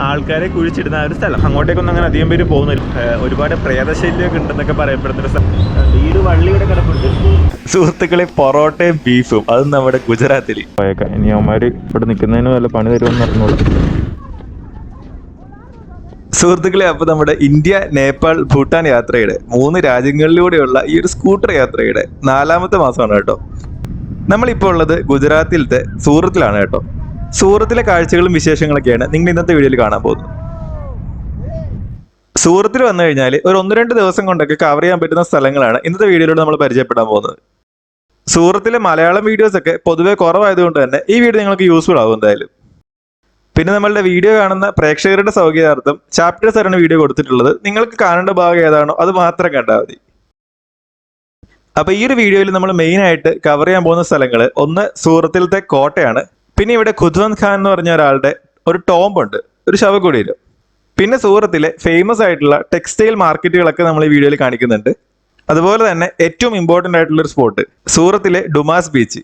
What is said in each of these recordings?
ആൾക്കാരെ കുഴിച്ചിടുന്ന ഒരു സ്ഥലം. അങ്ങോട്ടേക്കൊന്നും അങ്ങനെ അധികം പേര് പോകുന്നില്ല. ഒരുപാട് പ്രേതശല്യമൊക്കെ ഉണ്ടെന്നൊക്കെ പറയപ്പെടുന്നൊരു സ്ഥലം. ഈ ഒരു വള്ളിയുടെ കിടപ്പുണ്ട്. സുഹൃത്തുക്കളെ, പൊറോട്ടയും ബീഫും, അതും നമ്മുടെ ഗുജറാത്തിൽ. ഇനി അവന്മാർ ഇവിടെ നിൽക്കുന്നതിന് വല്ല പണി തരുമെന്ന് അറിഞ്ഞോളൂ. സുഹൃത്തുക്കളെ, അപ്പോൾ നമ്മുടെ ഇന്ത്യ, നേപ്പാൾ, ഭൂട്ടാൻ യാത്രയുടെ 3 രാജ്യങ്ങളിലൂടെയുള്ള ഈ ഒരു സ്കൂട്ടർ യാത്രയുടെ 4ാമത്തെ മാസമാണ് കേട്ടോ. നമ്മളിപ്പോൾ ഉള്ളത് ഗുജറാത്തിലത്തെ സൂറത്തിലാണ് കേട്ടോ. സൂറത്തിലെ കാഴ്ചകളും വിശേഷങ്ങളൊക്കെയാണ് നിങ്ങൾ ഇന്നത്തെ വീഡിയോയിൽ കാണാൻ പോകുന്നത്. സൂറത്തിൽ വന്നു കഴിഞ്ഞാൽ ഒരു 1-2 ദിവസം കൊണ്ടൊക്കെ കവർ ചെയ്യാൻ പറ്റുന്ന സ്ഥലങ്ങളാണ് ഇന്നത്തെ വീഡിയോയിലൂടെ നമ്മൾ പരിചയപ്പെടാൻ പോകുന്നത്. സൂറത്തിലെ മലയാളം വീഡിയോസ് ഒക്കെ പൊതുവെ കുറവായതുകൊണ്ട് തന്നെ ഈ വീഡിയോ നിങ്ങൾക്ക് യൂസ്ഫുൾ ആവും എന്തായാലും. പിന്നെ നമ്മളുടെ വീഡിയോ കാണുന്ന പ്രേക്ഷകരുടെ സൗകര്യാർത്ഥം ചാപ്റ്റേഴ്സ് ആണ് വീഡിയോ കൊടുത്തിട്ടുള്ളത്. നിങ്ങൾക്ക് കാണേണ്ട ഭാഗം ഏതാണോ അത് മാത്രം കണ്ടാൽ മതി. അപ്പൊ ഈ ഒരു വീഡിയോയിൽ നമ്മൾ മെയിൻ ആയിട്ട് കവർ ചെയ്യാൻ പോകുന്ന സ്ഥലങ്ങൾ, ഒന്ന് സൂറത്തിലത്തെ കോട്ടയാണ്. പിന്നെ ഇവിടെ ഖുദ്വന്ത് ഖാൻ എന്ന് പറഞ്ഞ ഒരാളുടെ ഒരു ടോംബ് ഉണ്ട്, ഒരു ശവകുടീരം. പിന്നെ സൂറത്തിലെ ഫേമസ് ആയിട്ടുള്ള ടെക്സ്റ്റൈൽ മാർക്കറ്റുകളൊക്കെ നമ്മൾ ഈ വീഡിയോയിൽ കാണിക്കുന്നുണ്ട്. അതുപോലെ തന്നെ ഏറ്റവും ഇമ്പോർട്ടൻ്റ് ആയിട്ടുള്ള ഒരു സ്പോട്ട് സൂറത്തിലെ ഡുമാസ് ബീച്ച്.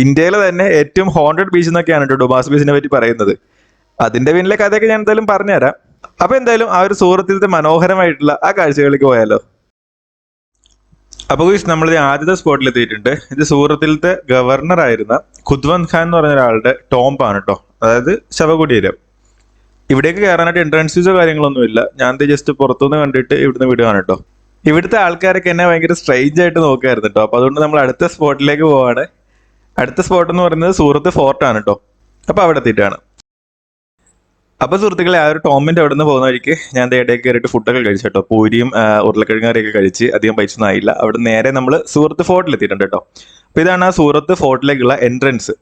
ഇന്ത്യയിലെ തന്നെ ഏറ്റവും ഹോണ്ടഡ് ബീച്ച് എന്നൊക്കെയാണ് കേട്ടോ ഡുമാസ് ബീച്ചിനെ പറ്റി പറയുന്നത്. അതിന്റെ പിന്നിലെ കഥയൊക്കെ ഞാൻ എന്തായാലും പറഞ്ഞുതരാം. അപ്പൊ എന്തായാലും ആ ഒരു സൂറത്തിലത്തെ മനോഹരമായിട്ടുള്ള ആ കാഴ്ചകളിലേക്ക് പോയാലോ. അപ്പോൾ നമ്മൾ ആദ്യത്തെ സ്പോട്ടിൽ എത്തിയിട്ടുണ്ട്. ഇത് സൂറത്തിലത്തെ ഗവർണർ ആയിരുന്ന ഖുദ്വന്ത് ഖാൻ എന്ന് പറഞ്ഞ ഒരാളുടെ ടോംബാണ് കേട്ടോ, അതായത് ശവകുടീരം. ഇവിടേക്ക് കയറാനായിട്ട് എൻട്രൻസ് ഫീസോ കാര്യങ്ങളൊന്നുമില്ല. ഞാൻ ജസ്റ്റ് പുറത്തുനിന്ന് കണ്ടിട്ട് ഇവിടുന്ന് വിടുകയാണ് കേട്ടോ. ഇവിടുത്തെ ആൾക്കാരൊക്കെ എന്നെ ഭയങ്കര സ്ട്രേഞ്ച് ആയിട്ട് നോക്കുമായിരുന്നു കേട്ടോ. അപ്പൊ അതുകൊണ്ട് നമ്മൾ അടുത്ത സ്പോട്ടിലേക്ക് പോവാണ്. അടുത്ത സ്പോട്ട് എന്ന് പറയുന്നത് സൂറത്ത് ഫോർട്ടാണ് കേട്ടോ. അപ്പൊ അവിടെ എത്തിയിട്ടാണ്. അപ്പൊ സുഹൃത്തുക്കളെ, ആ ഒരു ടോമിന്റെ അവിടെ നിന്ന് പോകുന്ന വഴിക്ക് ഞാൻ ഇടയ്ക്ക് കയറിയിട്ട് ഫുഡൊക്കെ കഴിച്ചു കേട്ടോ. പൂരിയും ഉരുളക്കിഴങ്ങറിയൊക്കെ കഴിച്ച് അധികം പൈസ ഒന്നും ആയില്ല. അവിടെ നേരെ നമ്മൾ സൂറത്ത് ഫോർട്ടിൽ എത്തിയിട്ടുണ്ട് കേട്ടോ. അപ്പൊ ഇതാണ് ആ സൂറത്ത് ഫോർട്ടിലേക്കുള്ള എൻട്രൻസ്.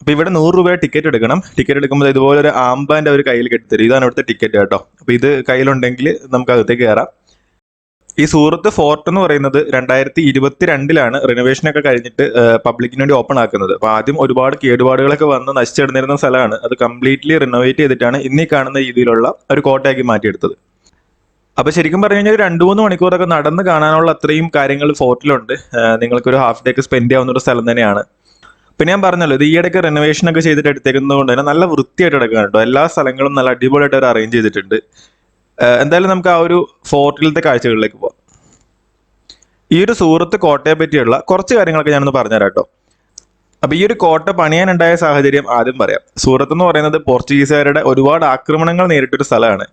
അപ്പൊ ഇവിടെ 100 രൂപ ടിക്കറ്റ് എടുക്കണം. ടിക്കറ്റ് എടുക്കുമ്പോൾ ഇതുപോലെ ഒരു ആംബാൻഡ് അവർ കയ്യിൽ കെട്ടിത്തരും. ഇതാണ് ഇവിടുത്തെ ടിക്കറ്റ് കേട്ടോ. അപ്പൊ ഇത് കയ്യിലുണ്ടെങ്കിൽ നമുക്ക് അകത്തേക്ക് കയറാം. ഈ സൂറത്ത് ഫോർട്ട് എന്ന് പറയുന്നത് 2022 റിനോവേഷനൊക്കെ കഴിഞ്ഞിട്ട് പബ്ലിക്കിന് വേണ്ടി ഓപ്പൺ ആക്കുന്നത്. അപ്പൊ ആദ്യം ഒരുപാട് കേടുപാടുകളൊക്കെ വന്ന് നശിച്ചിടുന്നിരുന്ന സ്ഥലമാണ്. അത് കംപ്ലീറ്റ്ലി റിനോവേറ്റ് ചെയ്തിട്ടാണ് ഇന്നീ കാണുന്ന രീതിയിലുള്ള ഒരു കോട്ടയാക്കി മാറ്റിയെടുത്തത്. അപ്പൊ ശരിക്കും പറഞ്ഞു കഴിഞ്ഞാൽ 2-3 മണിക്കൂറൊക്കെ നടന്ന് കാണാനുള്ള അത്രയും കാര്യങ്ങൾ ഫോർട്ടിലുണ്ട്. നിങ്ങൾക്കൊരു ഹാഫ് ഡേക്ക് സ്പെൻഡ് ചെയ്യാവുന്ന ഒരു സ്ഥലം തന്നെയാണ്. പിന്നെ ഞാൻ പറഞ്ഞല്ലോ, ഇത് ഈയിടയ്ക്ക് റിനോവേഷൻ ഒക്കെ ചെയ്തിട്ട് എടുത്തേക്കുന്നത് കൊണ്ട് തന്നെ നല്ല വൃത്തിയായിട്ട് എടുക്കാൻ കേട്ടോ. എല്ലാ സ്ഥലങ്ങളും നല്ല അടിപൊളിയായിട്ട് അവർ അറേഞ്ച് ചെയ്തിട്ടുണ്ട്. എന്തായാലും നമുക്ക് ആ ഒരു ഫോർട്ടിലത്തെ കാഴ്ചകളിലേക്ക് പോവാം. ഈ ഒരു സൂറത്ത് കോട്ടയെ പറ്റിയുള്ള കുറച്ച് കാര്യങ്ങളൊക്കെ ഞാനൊന്ന് പറഞ്ഞുതരാം കേട്ടോ. അപ്പൊ ഈ ഒരു കോട്ട പണിയാനുണ്ടായ സാഹചര്യം ആദ്യം പറയാം. സൂറത്ത് എന്ന് പറയുന്നത് പോർച്ചുഗീസുകാരുടെ ഒരുപാട് ആക്രമണങ്ങൾ നേരിട്ടൊരു സ്ഥലമാണ്.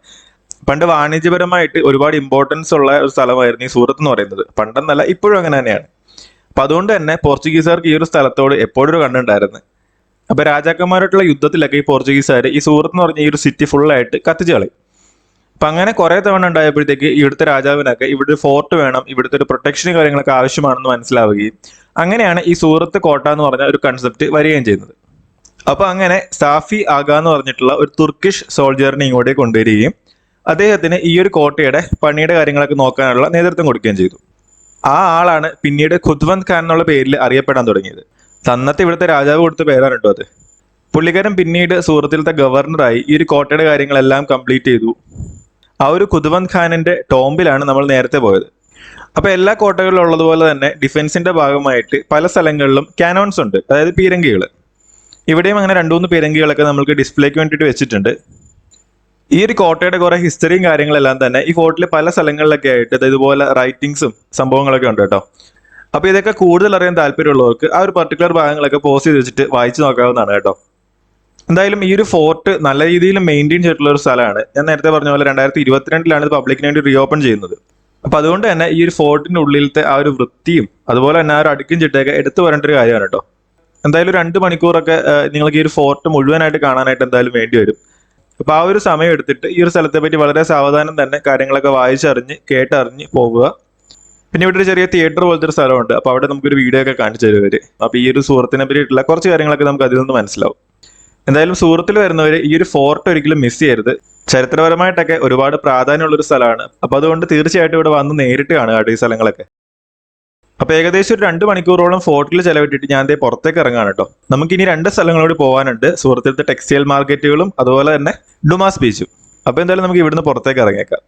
പണ്ട് വാണിജ്യപരമായിട്ട് ഒരുപാട് ഇമ്പോർട്ടൻസ് ഉള്ള ഒരു സ്ഥലമായിരുന്നു ഈ സൂറത്ത് എന്ന് പറയുന്നത്. പണ്ടെന്നല്ല, ഇപ്പോഴും അങ്ങനെ തന്നെയാണ്. അപ്പൊ അതുകൊണ്ട് തന്നെ പോർച്ചുഗീസുകാർക്ക് ഈ ഒരു സ്ഥലത്തോട് എപ്പോഴും ഒരു കണ്ണുണ്ടായിരുന്നു. അപ്പൊ രാജാക്കന്മാരായിട്ടുള്ള യുദ്ധത്തിലൊക്കെ ഈ പോർച്ചുഗീസുകാർ ഈ സൂറത്ത് എന്ന് പറഞ്ഞ ഈ ഒരു സിറ്റി ഫുള്ളായിട്ട് കത്തിച്ചു കളയും. അപ്പൊ അങ്ങനെ കുറെ തവണ ഉണ്ടായപ്പോഴത്തേക്ക് ഇവിടുത്തെ രാജാവിനൊക്കെ ഇവിടെ ഫോർട്ട് വേണം, ഇവിടുത്തെ ഒരു പ്രൊട്ടക്ഷനും കാര്യങ്ങളൊക്കെ ആവശ്യമാണെന്ന് മനസ്സിലാവുകയും അങ്ങനെയാണ് ഈ സൂറത്ത് കോട്ട എന്ന് പറഞ്ഞ ഒരു കൺസെപ്റ്റ് വരികയും ചെയ്യുന്നത്. അപ്പൊ അങ്ങനെ സാഫി ആഗ എന്ന് പറഞ്ഞിട്ടുള്ള ഒരു തുർക്കിഷ് സോൾജറിനെ ഇങ്ങോട്ടേ കൊണ്ടുവരികയും അദ്ദേഹത്തിന് ഈ ഒരു കോട്ടയുടെ പണിയുടെ കാര്യങ്ങളൊക്കെ നോക്കാനുള്ള നേതൃത്വം കൊടുക്കുകയും ചെയ്തു. ആ ആളാണ് പിന്നീട് ഖുദ്വന്ത് ഖാൻ എന്നുള്ള പേരിൽ അറിയപ്പെടാൻ തുടങ്ങിയത്. അന്നത്തെ ഇവിടുത്തെ രാജാവ് കൊടുത്ത പേരാണ് കേട്ടോ അത്. പുള്ളിക്കാരൻ പിന്നീട് സൂറത്തിലത്തെ ഗവർണറായി ഈ ഒരു കോട്ടയുടെ കാര്യങ്ങളെല്ലാം കംപ്ലീറ്റ് ചെയ്തു. ആ ഒരു ഖുദ്വന്ത് ഖാനിന്റെ ടോംബിലാണ് നമ്മൾ നേരത്തെ പോയത്. അപ്പൊ എല്ലാ കോട്ടകളിലും ഉള്ളതുപോലെ തന്നെ ഡിഫൻസിന്റെ ഭാഗമായിട്ട് പല സ്ഥലങ്ങളിലും കാനോൺസ് ഉണ്ട്, അതായത് പീരങ്കികൾ. ഇവിടെയും അങ്ങനെ 2-3 പീരങ്കികളൊക്കെ നമുക്ക് ഡിസ്പ്ലേക്ക് വേണ്ടിയിട്ട് വെച്ചിട്ടുണ്ട്. ഈ ഒരു കോട്ടയുടെ കുറെ ഹിസ്റ്ററിയും കാര്യങ്ങളെല്ലാം തന്നെ ഈ ഫോർട്ടിൽ പല സ്ഥലങ്ങളിലൊക്കെ ആയിട്ട് ഇതുപോലെ റൈറ്റിംഗ്സും സംഭവങ്ങളൊക്കെ ഉണ്ട് കേട്ടോ. അപ്പൊ ഇതൊക്കെ കൂടുതൽ അറിയാൻ താല്പര്യമുള്ളവർക്ക് ആ ഒരു പർട്ടിക്കുലർ ഭാഗങ്ങളൊക്കെ പോസ്റ്റ് ചെയ്ത് വെച്ചിട്ട് വായിച്ചു നോക്കാവുന്നതാണ് കേട്ടോ. എന്തായാലും ഈ ഒരു ഫോർട്ട് നല്ല രീതിയിൽ മെയിൻറ്റെയിൻ ചെയ്തിട്ടുള്ള ഒരു സ്ഥലമാണ്. ഞാൻ നേരത്തെ പറഞ്ഞ പോലെ 2022 ഇത് പബ്ലിക്കിന് വേണ്ടി റീഓപ്പൺ ചെയ്യുന്നത്. അപ്പൊ അതുകൊണ്ട് തന്നെ ഈ ഒരു ഫോർട്ടിന്റെ ഉള്ളിലത്തെ ആ ഒരു വൃത്തിയും അതുപോലെ തന്നെ ആ ഒരു അടുക്കും ചിട്ടയൊക്കെ എടുത്തു പറയേണ്ട ഒരു കാര്യമാണ് കേട്ടോ. എന്തായാലും 2 മണിക്കൂറൊക്കെ നിങ്ങൾക്ക് ഈ ഒരു ഫോർട്ട് മുഴുവനായിട്ട് കാണാനായിട്ട് എന്തായാലും വേണ്ടി വരും. അപ്പൊ ആ ഒരു സമയം എടുത്തിട്ട് ഈ ഒരു സ്ഥലത്തെ പറ്റി വളരെ സാവധാനം തന്നെ കാര്യങ്ങളൊക്കെ വായിച്ചറിഞ്ഞ് കേട്ടറിഞ്ഞ് പോകുക. പിന്നെ ഇവിടെ ഒരു ചെറിയ തിയേറ്റർ പോലത്തെ ഒരു സ്ഥലമുണ്ട്. അപ്പൊ അവിടെ നമുക്കൊരു വീഡിയോ ഒക്കെ കാണിച്ചു തരുവര്. അപ്പൊ ഈ ഒരു സൂറത്തിനെ പറ്റിയിട്ടുള്ള കുറച്ച് കാര്യങ്ങളൊക്കെ നമുക്ക് അതിൽ നിന്ന് മനസ്സിലാവും. എന്തായാലും സൂറത്തിൽ വരുന്നവര് ഈ ഒരു ഫോർട്ട് ഒരിക്കലും മിസ് ചെയ്യരുത്. ചരിത്രപരമായിട്ടൊക്കെ ഒരുപാട് പ്രാധാന്യമുള്ള ഒരു സ്ഥലമാണ്. അപ്പൊ അതുകൊണ്ട് തീർച്ചയായിട്ടും ഇവിടെ വന്ന് നേരിട്ട് കാണുക ഈ സ്ഥലങ്ങളൊക്കെ. അപ്പൊ ഏകദേശം ഒരു 2 മണിക്കൂറോളം ഫോർട്ടിൽ ചെലവിട്ടിട്ട് ഞാൻ പുറത്തേക്ക് ഇറങ്ങാണ് കേട്ടോ. നമുക്ക് ഇനി 2 സ്ഥലങ്ങളോട് പോകാനുണ്ട്. സൂറത്തിലത്തെ ടെക്സ്റ്റൈൽ മാർക്കറ്റുകളും അതുപോലെ തന്നെ ഡുമാസ് ബീച്ചും. അപ്പൊ എന്തായാലും നമുക്ക് ഇവിടുന്ന് പുറത്തേക്ക് ഇറങ്ങിയേക്കാം.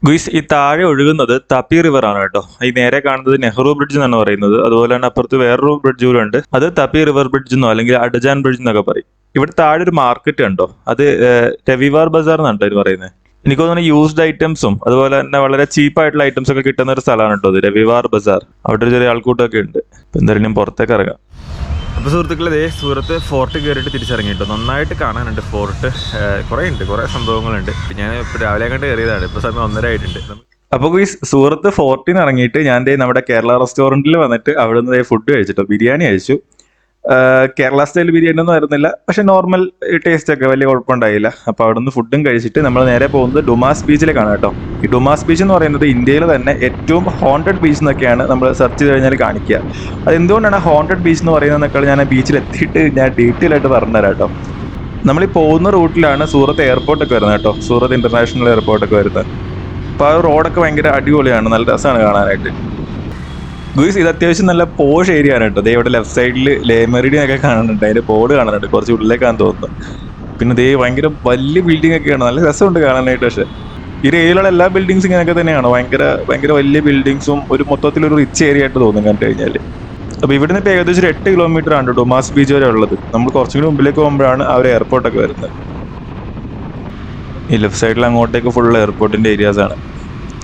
ഗുയിസ്, ഈ താഴെ ഒഴുകുന്നത് തപി റിവർ ആണ് കേട്ടോ. ഈ നേരെ കാണുന്നത് നെഹ്റു ബ്രിഡ്ജ് എന്നാണ് പറയുന്നത്. അതുപോലെ തന്നെ അപ്പുറത്ത് വേറൊരു ബ്രിഡ്ജ് കൂടെ ഉണ്ട്. അത് തപി റിവർ ബ്രിഡ്ജ് എന്നോ അല്ലെങ്കിൽ അഡജാൻ ബ്രിഡ്ജ് എന്നൊക്കെ പറയും. ഇവിടെ താഴെ ഒരു മാർക്കറ്റ് കണ്ടോ, അത് രവിവാർ ബസാർ എന്നാണ് അവർ പറയുന്നത്. എനിക്ക് തോന്നുന്നു യൂസ്ഡ് ഐറ്റംസും അതുപോലെ തന്നെ വളരെ ചീപ്പായിട്ടുള്ള ഐറ്റംസ് ഒക്കെ കിട്ടുന്ന ഒരു സ്ഥലമാണ് കേട്ടോ അത്, രവിവാർ ബസാർ. അവിടെ ഒരു ചെറിയ ആൾക്കൂട്ടമൊക്കെ ഉണ്ട്. ഇപ്പം എന്തായാലും പുറത്തേക്ക് ഇറങ്ങാം. അപ്പോൾ സുഹൃത്തുക്കളെ, സൂറത്ത് ഫോർട്ട് കയറിയിട്ട് തിരിച്ചിറങ്ങിയിട്ടോ. നന്നായിട്ട് കാണാനുണ്ട് ഫോർട്ട്. കുറേ ഉണ്ട്, കുറേ സംഭവങ്ങളുണ്ട്. ഞാൻ ഇപ്പോൾ രാവിലെ കണ്ട് കയറിയതാണ്. ഇപ്പോൾ സമയം 1:30 ആയിട്ടുണ്ട്. അപ്പോൾ ഈ സൂറത്ത് ഫോർട്ടിൽ നിന്ന് ഇറങ്ങിയിട്ട് ഞാൻ നമ്മുടെ കേരള റെസ്റ്റോറൻറ്റിൽ വന്നിട്ട് അവിടെ നിന്ന് ഫുഡ് കഴിച്ചിട്ടോ. ബിരിയാണി കഴിച്ചു. കേരള സ്റ്റൈൽ ബിരിയാണി ഒന്നും ആയിരുന്നില്ല, പക്ഷെ നോർമൽ ടേസ്റ്റ് ഒക്കെ, വലിയ കുഴപ്പമുണ്ടായില്ല. അപ്പോൾ അവിടെ നിന്ന് ഫുഡും കഴിച്ചിട്ട് നമ്മൾ നേരെ പോകുന്നത് ഡുമാസ് ബീച്ചിലേക്കാണ് കേട്ടോ. ഈ ഡുമാസ് ബീച്ച് എന്ന് പറയുന്നത് ഇന്ത്യയിൽ തന്നെ ഏറ്റവും ഹോണ്ടഡ് ബീച്ച് എന്നൊക്കെയാണ് നമ്മൾ സെർച്ച് ചെയ്ത് കഴിഞ്ഞാൽ കാണിക്കുക. അത് എന്തുകൊണ്ടാണ് ഹോണ്ടഡ് ബീച്ച് എന്ന് പറയുന്നതെന്നൊക്കെ ഞാൻ ബീച്ചിൽ എത്തിയിട്ട് ഞാൻ ഡീറ്റെയിൽ ആയിട്ട് പറഞ്ഞുതരാം കേട്ടോ. നമ്മൾ ഈ പോകുന്ന റൂട്ടിലാണ് സൂറത്ത് എയർപോർട്ടൊക്കെ വരുന്നത് കേട്ടോ, സൂറത്ത് ഇന്റർനാഷണൽ എയർപോർട്ടൊക്കെ വരുന്നത്. അപ്പോൾ ആ റോഡൊക്കെ ഭയങ്കര അടിപൊളിയാണ്, നല്ല രസമാണ് കാണാനായിട്ട്. ഗുയിസ്, ഇത് അത്യാവശ്യം നല്ല പോഷ് ഏരിയ ആണ് കേട്ടോ. ദേ ഇവിടെ ലെഫ്റ്റ് സൈഡിൽ ലേ മെറിഡിയൻ ഒക്കെ കാണുന്നുണ്ട്, അതിന്റെ ബോർഡ് കാണുന്നുണ്ട്, കുറച്ച് ഉള്ളിലേക്കാന്ന് തോന്നുന്നു. പിന്നെ ദേ ഭയങ്കര വലിയ ബിൽഡിംഗ് ഒക്കെയാണ്, നല്ല രസമുണ്ട് കാണാനായിട്ട്. പക്ഷേ ഈ ഏരിയയിലുള്ള എല്ലാ ബിൽഡിങ്സും ഇങ്ങനെയൊക്കെ തന്നെയാണ്, ഭയങ്കര ഭയങ്കര വലിയ ബിൽഡിങ്സും ഒരു മൊത്തത്തിലൊരു റിച്ച് ഏരിയ ആയിട്ട് തോന്നും കണ്ടു കഴിഞ്ഞാൽ. അപ്പോൾ ഇവിടുന്ന് ഇപ്പോൾ ഏകദേശം ഒരു 8 കിലോമീറ്റർ ആണ് ഡുമാസ് ബീച്ച് വരെ ഉള്ളത്. നമ്മൾ കുറച്ചും കൂടി മുമ്പിലേക്ക് പോകുമ്പോഴാണ് ആ ഒരു എയർപോർട്ടൊക്കെ വരുന്നത്. ഈ ലെഫ്റ്റ് സൈഡിൽ അങ്ങോട്ടേക്ക് ഫുൾ എയർപോർട്ടിന്റെ ഏരിയാസ് ആണ്.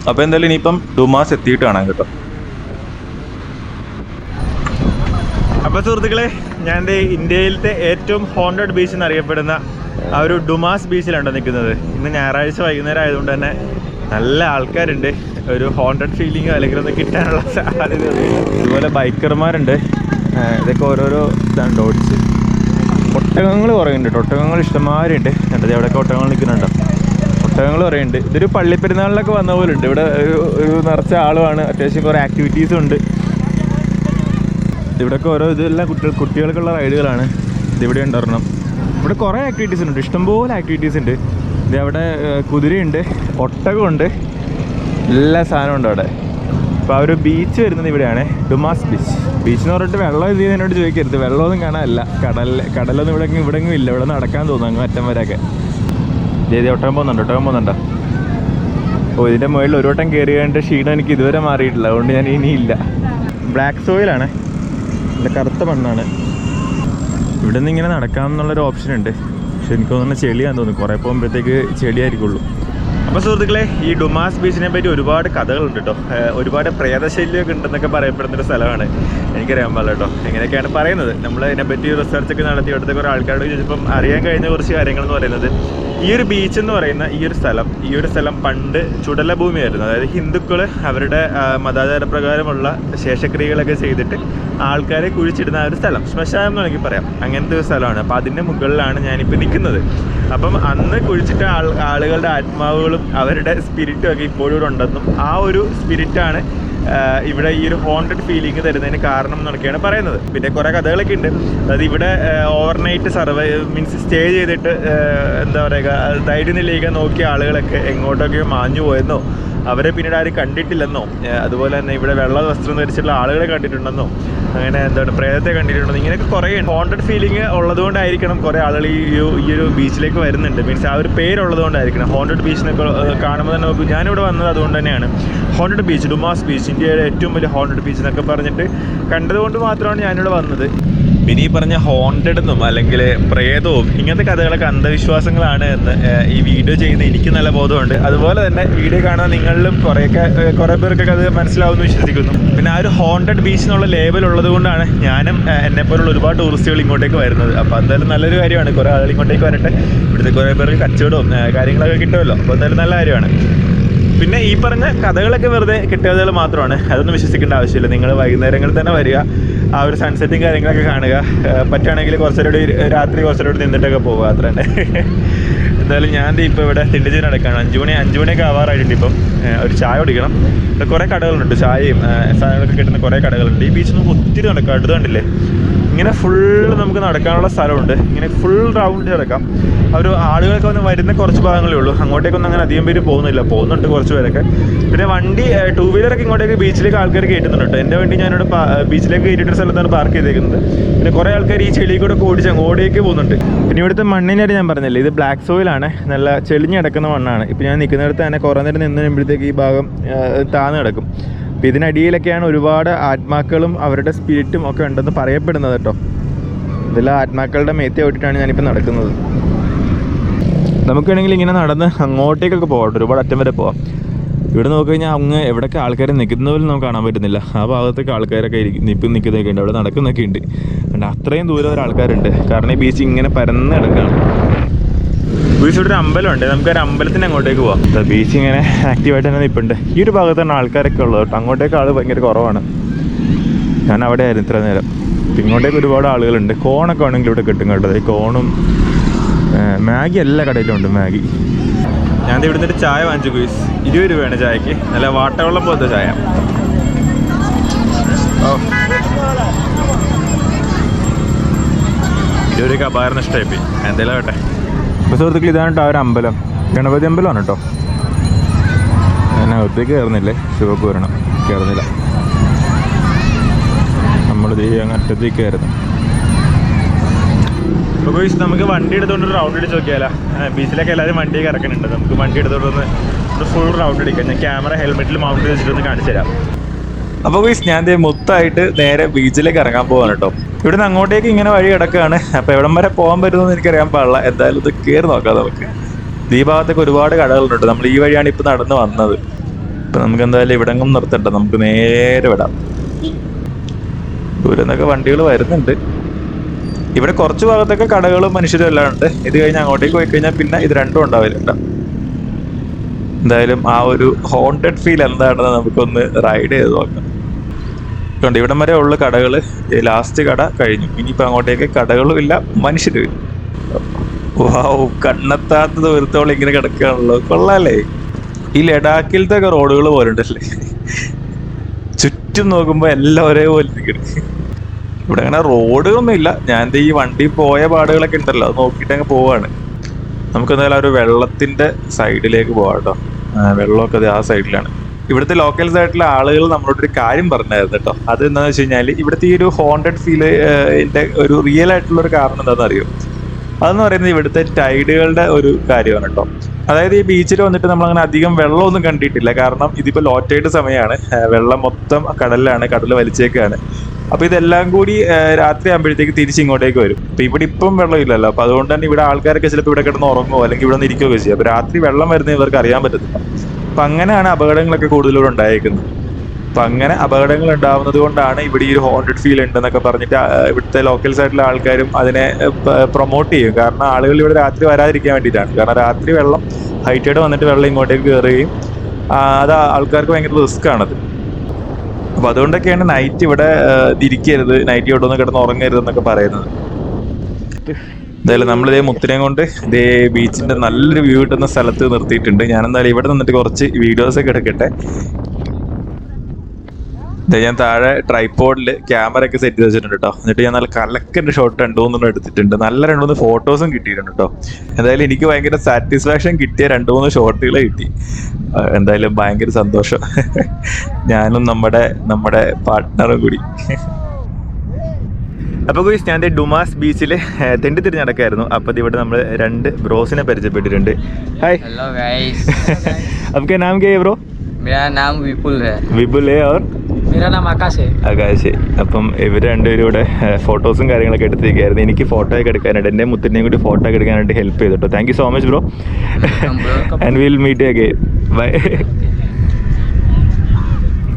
അപ്പോൾ എന്തായാലും ഇനിയിപ്പം ഡുമാസ് എത്തിയിട്ട് കാണാം കേട്ടോ. അപ്പോൾ സുഹൃത്തുക്കളെ, ഞാൻ ഇന്ത്യയിലത്തെ ഏറ്റവും ഹോണ്ടഡ് ബീച്ച് എന്നറിയപ്പെടുന്ന ആ ഒരു ഡുമാസ് ബീച്ചിലാണ് നിൽക്കുന്നത്. ഇന്ന് ഞായറാഴ്ച വൈകുന്നേരം ആയതുകൊണ്ട് തന്നെ നല്ല ആൾക്കാരുണ്ട്. ഒരു ഹോണ്ടഡ് ഫീലിങ്ങോ അല്ലെങ്കിൽ ഒന്ന് കിട്ടാനുള്ള സാധ്യതയൊന്നുമില്ല. അതുപോലെ ബൈക്കർമാരുണ്ട്. ഇതൊക്കെ ഓരോരോ ഇതാണ് ഓടിച്ച്. ഒട്ടകങ്ങൾ കുറേ ഉണ്ട്. ഒട്ടകങ്ങൾ ഇഷ്ടംമാരുണ്ട്. കണ്ടത് എവിടെയൊക്കെ ഒട്ടകങ്ങൾ നിൽക്കുന്നുണ്ടോ? ഒട്ടകങ്ങൾ കുറേ ഉണ്ട്. ഇതൊരു പള്ളിപ്പെരുന്നാളിലൊക്കെ വന്ന പോലെ ഉണ്ട്. ഇവിടെ ഒരു നിറച്ച ആളുമാണ്. അത്യാവശ്യം കുറേ ആക്ടിവിറ്റീസും ഉണ്ട്. ഇവിടെയൊക്കെ ഓരോ ഇതെല്ലാം കുട്ടികൾക്കുള്ള റൈഡുകളാണ്. ഇതിവിടെ ഉണ്ടാവണം. ഇവിടെ കുറേ ആക്ടിവിറ്റീസ് ഉണ്ട്, ഇഷ്ടംപോലെ ആക്ടിവിറ്റീസ് ഉണ്ട്. ഇത് അവിടെ കുതിരയുണ്ട്, ഒട്ടകമുണ്ട്, എല്ലാ സാധനവും ഉണ്ട് അവിടെ. അപ്പോൾ ആ ഒരു ബീച്ച് വരുന്നത് ഇവിടെയാണ്, ഡുമാസ് ബീച്ച്. ബീച്ച് എന്ന് പറഞ്ഞിട്ട് വെള്ളം ഇത് എന്നോട് ചോദിക്കരുത്, വെള്ളമൊന്നും കാണാനല്ല. കടലൊന്നും ഇവിടെങ്ങും ഇല്ല. ഇവിടെ നടക്കാൻ തോന്നുന്നു അങ്ങ് അറ്റം വരെയൊക്കെ. ജയതി ഒട്ടകം പോകുന്നുണ്ടോ? ഓ, ഇതിൻ്റെ മുകളിൽ ഒരു വട്ടം കയറി കഴിഞ്ഞിട്ട് ക്ഷീണം എനിക്ക് ഇതുവരെ മാറിയിട്ടില്ല, അതുകൊണ്ട് ഞാൻ ഇനിയില്ല. ബ്ലാക്ക് സോയിലാണ്, നല്ല കറുത്ത മണ്ണാണ്. ഇവിടെ നിന്ന് ഇങ്ങനെ നടക്കാമെന്നുള്ളൊരു ഓപ്ഷൻ ഉണ്ട്, പക്ഷെ എനിക്ക് തോന്നുന്നു ചെളിയാന്ന് തോന്നുന്നു. കുറേ പോകുമ്പോഴത്തേക്ക് ചെളിയായിരിക്കുള്ളൂ. അപ്പോൾ സുഹൃത്തുക്കളെ, ഈ ഡുമാസ് ബീച്ചിനെ പറ്റി ഒരുപാട് കഥകളുണ്ട് കേട്ടോ. ഒരുപാട് പ്രേതശല്യമൊക്കെ ഉണ്ടെന്നൊക്കെ പറയപ്പെടുന്നൊരു സ്ഥലമാണ്. എനിക്കറിയാൻ പാടില്ല കേട്ടോ എങ്ങനെയൊക്കെയാണ് പറയുന്നത്. നമ്മൾ ഇതിനെപ്പറ്റി റിസർച്ചൊക്കെ നടത്തി ഇവിടുത്തെ കുറേ ആൾക്കാരോട് ചോദിച്ചപ്പം അറിയാൻ കഴിഞ്ഞ കുറച്ച് കാര്യങ്ങളെന്ന് പറയുന്നത്, ഈ ഒരു ബീച്ച് എന്ന് പറയുന്ന ഈ ഒരു സ്ഥലം പണ്ട് ചുടലഭൂമിയായിരുന്നു. അതായത് ഹിന്ദുക്കൾ അവരുടെ മതാചാരപ്രകാരമുള്ള ശേഷക്രിയകളൊക്കെ ചെയ്തിട്ട് ആൾക്കാരെ കുഴിച്ചിടുന്ന ഒരു സ്ഥലം, ശ്മശാനം എന്ന് വേണമെങ്കിൽ പറയാം, അങ്ങനത്തെ ഒരു സ്ഥലമാണ്. അപ്പോൾ അതിൻ്റെ മുകളിലാണ് ഞാനിപ്പോൾ നിൽക്കുന്നത്. അപ്പം അന്ന് കുഴിച്ചിട്ട ആളുകളുടെ ആത്മാവുകളും അവരുടെ സ്പിരിറ്റും ഒക്കെ ഇപ്പോഴും ഇവിടെ ഉണ്ടെന്നും ആ ഒരു സ്പിരിറ്റാണ് ഇവിടെ ഈ ഒരു ഹോണ്ടഡ് ഫീലിംഗ് തരുന്നതിന് കാരണം എന്നൊക്കെയാണ് പറയുന്നത്. പിന്നെ കുറേ കഥകളൊക്കെ ഉണ്ട്. അതായത് ഇവിടെ ഓവർനൈറ്റ് സ്റ്റേ ചെയ്തിട്ട് എന്താ പറയുക, ധൈര്യനിലയിലേക്ക് നോക്കിയ ആളുകളൊക്കെ എങ്ങോട്ടൊക്കെ മാഞ്ഞു പോയെന്നോ, അവരെ പിന്നീട് ആരും കണ്ടിട്ടില്ലെന്നോ, അതുപോലെ തന്നെ ഇവിടെ വെള്ള വസ്ത്രം ധരിച്ചിട്ടുള്ള ആളുകളെ കണ്ടിട്ടുണ്ടെന്നോ, അങ്ങനെ എന്താണ് പ്രേതത്തെ കണ്ടിട്ടുണ്ടെന്നോ, ഇങ്ങനെയൊക്കെ കുറേ ഹോണ്ടഡ് ഫീലിംഗ് ഉള്ളതുകൊണ്ടായിരിക്കണം കുറേ ആളുകൾ ഈ ഒരു ബീച്ചിലേക്ക് വരുന്നുണ്ട്. മീൻസ് ആ ഒരു പേരുള്ളതുകൊണ്ടായിരിക്കണം. ഹോണ്ടഡ് ബീച്ചിനൊക്കെ കാണുമ്പോൾ തന്നെ നോക്കും. ഞാനിവിടെ വന്നത് അതുകൊണ്ട് തന്നെയാണ്. ഹോണ്ടഡ് ബീച്ച്, ഡുമാസ് ബീച്ച്, ഇന്ത്യയുടെ ഏറ്റവും വലിയ ഹോണ്ടഡ് ബീച്ച് എന്നൊക്കെ പറഞ്ഞിട്ട് കണ്ടതുകൊണ്ട് മാത്രമാണ് ഞാനിവിടെ വന്നത്. പിന്നെ ഈ പറഞ്ഞ ഹോണ്ടഡ് എന്നും അല്ലെങ്കിൽ പ്രേതവും ഇങ്ങനത്തെ കഥകളൊക്കെ അന്ധവിശ്വാസങ്ങളാണ് എന്ന് ഈ വീഡിയോ ചെയ്യുന്ന എനിക്ക് നല്ല ബോധമുണ്ട്. അതുപോലെ തന്നെ വീഡിയോ കാണുന്ന നിങ്ങളിലും കുറേ പേർക്കൊക്കെ അത് മനസ്സിലാവുമെന്ന് വിശ്വസിക്കുന്നു. പിന്നെ ആ ഒരു ഹോണ്ടഡ് ബീച്ച് എന്നുള്ള ലേബൽ ഉള്ളത് കൊണ്ടാണ് ഞാനും എന്നെപ്പോലുള്ള ഒരുപാട് ടൂറിസ്റ്റുകൾ ഇങ്ങോട്ടേക്ക് വരുന്നത്. അപ്പോൾ എന്തായാലും നല്ലൊരു കാര്യമാണ്, കുറേ ആളുകൾ ഇങ്ങോട്ടേക്ക് വരട്ടെ. ഇവിടുത്തെ കുറേ പേർക്ക് കച്ചവടവും കാര്യങ്ങളൊക്കെ കിട്ടുമല്ലോ. അപ്പോൾ എന്തായാലും നല്ല കാര്യമാണ്. പിന്നെ ഈ പറഞ്ഞ കഥകളൊക്കെ വെറുതെ കിട്ടിയതുകൾ മാത്രമാണ്, അതൊന്നും വിശ്വസിക്കേണ്ട ആവശ്യമില്ല. നിങ്ങൾ വൈകുന്നേരങ്ങളിൽ തന്നെ വരിക, ആ ഒരു സൺസെറ്റും കാര്യങ്ങളൊക്കെ കാണുക. പറ്റുകയാണെങ്കിൽ കുറച്ചുകൂടി രാത്രി കുറച്ചുകൂടി നിന്നിട്ടൊക്കെ പോകുക, അത്ര തന്നെ. എന്തായാലും ഞാൻ ഇപ്പോൾ ഇവിടെ തിണ്ടിച്ച് നടക്കുകയാണ്. 5 മണിയൊക്കെ ആവാറായിട്ടുണ്ട്. ഇപ്പം ഒരു ചായ കുടിക്കണം. ഇവിടെ കുറേ കടകളുണ്ട്, ചായയും സാധനങ്ങളൊക്കെ കിട്ടുന്ന കുറേ കടകളുണ്ട്. ഈ ബീച്ചിൽ നമുക്ക് ഒത്തിരി നടക്കാം. അടുത്ത് കണ്ടില്ലേ, ഇങ്ങനെ ഫുള്ള് നമുക്ക് നടക്കാനുള്ള സ്ഥലമുണ്ട്. ഇങ്ങനെ ഫുൾ റൗണ്ട് കിടക്കാം. ഒരു ആളുകളൊക്കെ വന്ന് വരുന്ന കുറച്ച് ഭാഗങ്ങളേ ഉള്ളൂ. അങ്ങോട്ടേക്കൊന്നും അങ്ങനെ അധികം പേര് പോകുന്നുണ്ട് കുറച്ച് പേരൊക്കെ. പിന്നെ വണ്ടി 2 വീലറൊക്കെ ഇങ്ങോട്ടേക്ക് ബീച്ചിലേക്ക് ആൾക്കാർ കയറ്റുന്നുണ്ട്. എൻ്റെ വണ്ടി ഞാനിവിടെ ബീച്ചിലേക്ക് കയറ്റിയിട്ട് സ്ഥലത്താണ് പാർക്ക് ചെയ്തേക്കുന്നത്. പിന്നെ കുറേ ആൾക്കാർ ഈ ചെളിയിൽ കൂടെ ഓടിച്ച് അങ്ങോട്ടേക്ക് പോകുന്നുണ്ട്. പിന്നെ ഇവിടുത്തെ മണ്ണിനായിട്ട് ഞാൻ പറഞ്ഞില്ലേ, ഇത് ബ്ലാക്ക് സോയിലാണ്. മണ്ണാണ്, നല്ല ചെളിഞ്ഞ് കിടക്കുന്ന മണ്ണാണ്. ഇപ്പോൾ ഞാൻ നിൽക്കുന്നിടത്ത് തന്നെ കുറേ നേരം നിന്ന് കഴിയുമ്പോഴത്തേക്ക് ഈ ഭാഗം താന്ന് കിടക്കും. അപ്പോൾ ഇതിനടിയിലൊക്കെയാണ് ഒരുപാട് ആത്മാക്കളും അവരുടെ സ്പിരിറ്റും ഒക്കെ ഉണ്ടെന്ന് പറയപ്പെടുന്നത് കേട്ടോ. ഇതെല്ലാം ആത്മാക്കളുടെ മേത്തി വിട്ടിട്ടാണ് ഞാനിപ്പോൾ നടക്കുന്നത്. നമുക്കാണെങ്കിൽ ഇങ്ങനെ നടന്ന് അങ്ങോട്ടേക്കൊക്കെ പോകട്ടെ, ഒരുപാട് അറ്റം വരെ പോവാം. ഇവിടെ നോക്കി കഴിഞ്ഞാൽ അങ്ങ് എവിടെയൊക്കെ ആൾക്കാർ നിൽക്കുന്ന പോലും നമുക്ക് കാണാൻ പറ്റുന്നില്ല. ആ ഭാഗത്തൊക്കെ ആൾക്കാരൊക്കെ നിൽക്കുന്നൊക്കെ ഉണ്ട്, അവിടെ നടക്കുന്നൊക്കെ ഉണ്ട്. അതുകൊണ്ട് അത്രയും ദൂരം ഒരു ആൾക്കാരുണ്ട്. കാരണം ഈ ബീച്ച് ഇങ്ങനെ പരന്ന് കിടക്കുകയാണ്. ബീച്ച് ഇവിടെ ഒരു അമ്പലമുണ്ട്, നമുക്കൊരു അമ്പലത്തിന് അങ്ങോട്ടേക്ക് പോവാം. ബീച്ച് ഇങ്ങനെ ആക്റ്റീവായിട്ട് തന്നെ നിൽപ്പുണ്ട്. ഈ ഒരു ഭാഗത്താണ് ആൾക്കാരൊക്കെ ഉള്ളത് കേട്ടോ. അങ്ങോട്ടേക്ക് ആൾ ഭയങ്കര കുറവാണ്. ഞാൻ അവിടെ ആയിരുന്നു ഇത്ര നേരം. ഇങ്ങോട്ടേക്ക് ഒരുപാട് ആളുകളുണ്ട്. കോണൊക്കെ ആണെങ്കിൽ ഇവിടെ കിട്ടും കേട്ടോ. ഈ കോണും മാഗി എല്ലാ കടയിലും ഉണ്ട് മാഗി. ഞാൻ ഇവിടെ നിന്നൊരു ചായ വാങ്ങിച്ചു ഗുയിസ്. 20 രൂപയാണ് ചായക്ക്. നല്ല വാട്ടവെള്ളം പോലത്തെ ചായ. ഓ, 20 രൂപയ്ക്ക് അപാരം ഇഷ്ടമായി. എന്തെങ്കിലും കേട്ടെ. ഇപ്പോൾ സുഹൃത്തുക്കൾ ഇതാണ് കേട്ടോ ആ ഒരു അമ്പലം. ഗണപതി അമ്പലമാണ് കേട്ടോ. ഞാൻ അകത്തേക്ക് കയറുന്നില്ലേ, ശിവക്ക് വരണം. കയറുന്നില്ല, നമ്മളിത് അങ്ങ് അറ്റത്തേക്ക് കയറുന്നു. അപ്പോൾ ഗോയ്സ് നമുക്ക് വണ്ടി എടുത്തുകൊണ്ട് റൗണ്ട് അടിച്ച് നോക്കിയാലോ. ബീച്ചിലൊക്കെ എല്ലാവരും വണ്ടിയൊക്കെ ഇറക്കുന്നുണ്ട്. നമുക്ക് വണ്ടി എടുത്തുകൊണ്ടൊന്ന് ഫുൾ റൗണ്ട് അടിക്കാം. ഞാൻ ക്യാമറ ഹെൽമെറ്റിൽ മൗണ്ട് ചെയ്തിട്ടൊന്ന് കാണിച്ചു തരാം. അപ്പോൾ ഗോയ്സ് ഞാൻ മൊത്തമായിട്ട് നേരെ ബീച്ചിലേക്ക് ഇറങ്ങാൻ പോവാണ് കേട്ടോ. ഇവിടുന്ന് അങ്ങോട്ടേക്ക് ഇങ്ങനെ വഴി കിടക്കുകയാണ്. അപ്പോൾ എവിടം വരെ പോകാൻ പറ്റുമെന്ന് എനിക്കറിയാൻ പാടില്ല. എന്തായാലും ഇത് കയറി നോക്കാം നമുക്ക്. ഈ ഭാഗത്തൊക്കെ ഒരുപാട് കടകളുണ്ട്. നമ്മൾ ഈ വഴിയാണ് ഇപ്പോൾ നടന്ന് വന്നത്. ഇപ്പം നമുക്ക് എന്തായാലും ഇവിടെങ്ങും നിർത്തണ്ട, നമുക്ക് നേരെ വിടാം. ദൂരെ നിന്നൊക്കെ വണ്ടികൾ വരുന്നുണ്ട്. ഇവിടെ കുറച്ച് ഭാഗത്തൊക്കെ കടകളും മനുഷ്യരും എല്ലാം ഉണ്ട്. ഇത് കഴിഞ്ഞ് അങ്ങോട്ടേക്ക് പോയി കഴിഞ്ഞാൽ പിന്നെ ഇത് രണ്ടും ഉണ്ടാവില്ല. എന്തായാലും ആ ഒരു ഹോണ്ടഡ് ഫീൽ എന്താണെന്ന് നമുക്കൊന്ന് റൈഡ് ചെയ്ത് നോക്കാം. ണ്ട് ഇവിടം വരെ ഉള്ള കടകൾ, ലാസ്റ്റ് കട കഴിഞ്ഞു. ഇനിയിപ്പോൾ അങ്ങോട്ടേക്ക് കടകളും ഇല്ല, മനുഷ്യരും ഇല്ല. വാവ്, കണ്ണെത്താത്ത ദൂരത്തോളം ഇങ്ങനെ കിടക്കുകയാണല്ലോ. കൊള്ളാല്ലേ. ഈ ലഡാക്കിലത്തെ ഒക്കെ റോഡുകൾ പോലെ ഉണ്ടല്ലേ. ചുറ്റും നോക്കുമ്പോൾ എല്ലാം ഒരേപോലെ ഇരിക്കണം. ഇവിടെ അങ്ങനെ റോഡുകളൊന്നും ഇല്ല. ഞാൻ ഈ വണ്ടി പോയ പാടുകളൊക്കെ ഉണ്ടല്ലോ, അത് നോക്കിയിട്ട് അങ്ങ് പോവാണ്. നമുക്ക് എന്തായാലും ഒരു വെള്ളത്തിന്റെ സൈഡിലേക്ക് പോവാം കേട്ടോ. വെള്ളമൊക്കെ അത് ആ സൈഡിലാണ്. ഇവിടുത്തെ ലോക്കൽ സൈഡിലെ ആളുകൾ നമ്മളോടൊരു കാര്യം പറഞ്ഞായിരുന്നു കേട്ടോ. അത് എന്താണെന്ന് വെച്ച് കഴിഞ്ഞാൽ ഇവിടുത്തെ ഈ ഒരു ഹോണ്ടഡ് ഫീലിന്റെ ഒരു റിയൽ ആയിട്ടുള്ള ഒരു കാരണം എന്താണെന്ന് അറിയോ? അതെന്ന് പറയുന്നത് ഇവിടുത്തെ ടൈഡുകളുടെ ഒരു കാര്യമാണ് കേട്ടോ. അതായത് ഈ ബീച്ചിൽ വന്നിട്ട് നമ്മളങ്ങനെ അധികം വെള്ളമൊന്നും കണ്ടിട്ടില്ല. കാരണം ഇതിപ്പോൾ ലോ ടൈഡ് സമയമാണ്. വെള്ളം മൊത്തം കടലിലാണ്, കടൽ വലിച്ചേക്കാണ്. അപ്പോൾ ഇതെല്ലാം കൂടി രാത്രി ആകുമ്പോഴത്തേക്ക് തിരിച്ച് ഇങ്ങോട്ടേക്ക് വരും. അപ്പോൾ ഇവിടെ ഇപ്പം വെള്ളമില്ലല്ലോ. അപ്പോൾ അതുകൊണ്ട് തന്നെ ഇവിടെ ആൾക്കാരൊക്കെ ചിലപ്പോൾ ഇവിടെ കിടന്ന് ഉറങ്ങുമോ അല്ലെങ്കിൽ ഇവിടെ നിന്ന് ഇരിക്കുകയൊക്കെ ചെയ്യും. അപ്പോൾ രാത്രി വെള്ളം വരുന്നത് ഇവർക്ക് അറിയാൻ പറ്റത്തില്ല. അപ്പം അങ്ങനെയാണ് അപകടങ്ങളൊക്കെ കൂടുതലും ഉണ്ടായേക്കുന്നത്. അപ്പം അങ്ങനെ അപകടങ്ങൾ ഉണ്ടാവുന്നത് കൊണ്ടാണ് ഇവിടെ ഈ ഒരു ഹോണ്ടഡ് ഫീൽ ഉണ്ടെന്നൊക്കെ പറഞ്ഞിട്ട് ഇവിടുത്തെ ലോക്കൽ സൈഡിലെ ആൾക്കാരും അതിനെ പ്രൊമോട്ട് ചെയ്യും. കാരണം ആളുകൾ ഇവിടെ രാത്രി വരാതിരിക്കാൻ വേണ്ടിയിട്ടാണ്. കാരണം രാത്രി വെള്ളം ഹൈറ്റൈഡ് വന്നിട്ട് വെള്ളം ഇങ്ങോട്ടേക്ക് കയറുകയും അത് ആൾക്കാർക്ക് ഭയങ്കര റിസ്ക് ആണത്. അപ്പോൾ അതുകൊണ്ടൊക്കെയാണ് നൈറ്റ് ഇവിടെ ഇരിക്കരുത്, നൈറ്റ് ഇവിടെ ഒന്ന് കിടന്ന് ഉറങ്ങരുത് എന്നൊക്കെ പറയുന്നത്. എന്തായാലും നമ്മളിതേ മുത്തിനെയും കൊണ്ട് ഇതേ ബീച്ചിന്റെ നല്ലൊരു വ്യൂ കിട്ടുന്ന സ്ഥലത്ത് നിർത്തിയിട്ടുണ്ട്. ഞാനെന്തായാലും ഇവിടെ നിന്നിട്ട് കുറച്ച് വീഡിയോസൊക്കെ എടുക്കട്ടെ. ഞാൻ താഴെ ട്രൈപോഡിൽ ക്യാമറ ഒക്കെ സെറ്റ് ചെയ്ത് വെച്ചിട്ടുണ്ട് കേട്ടോ. എന്നിട്ട് ഞാൻ നല്ല കലക്കൻ്റെ ഷോട്ട് 2-3 എടുത്തിട്ടുണ്ട്. നല്ല 2-3 ഫോട്ടോസും കിട്ടിയിട്ടുണ്ട് കേട്ടോ. എന്തായാലും എനിക്ക് ഭയങ്കര സാറ്റിസ്ഫാക്ഷൻ കിട്ടിയ 2-3 ഷോട്ടുകൾ കിട്ടി. എന്തായാലും ഭയങ്കര സന്തോഷം. ഞാനും നമ്മുടെ പാർട്ട്ണറും കൂടി. അപ്പോൾ ഗോയ്സ് ഞാൻ ഡുമാസ് ബീച്ചിൽ തെണ്ടി തിരിഞ്ഞ് നടക്കായിരുന്നു. അപ്പോൾ ഇവിടെ നമ്മൾ 2 ബ്രോസിനെ പരിചയപ്പെട്ടിട്ടുണ്ട്. ഹായ്. Hello guys. आपका नाम क्या है ब्रो? मेरा नाम विपुल है. विपुल है और मेरा नाम आकाश है. ആകാശ്. അപ്പം ഇവർ രണ്ടുപേരും ഇവിടെ ഫോട്ടോസും കാര്യങ്ങളൊക്കെ എടുത്തിരിക്കുകയായിരുന്നു. എനിക്ക് ഫോട്ടോ ഒക്കെ എടുക്കാനായിട്ട്, എൻ്റെ മുത്തിൻ്റെയും കൂടി ഫോട്ടോ ഒക്കെ എടുക്കാനായിട്ട് ഹെൽപ്പ് ചെയ്തു കേട്ടോ. Thank you so much bro. And will meet again. Bye.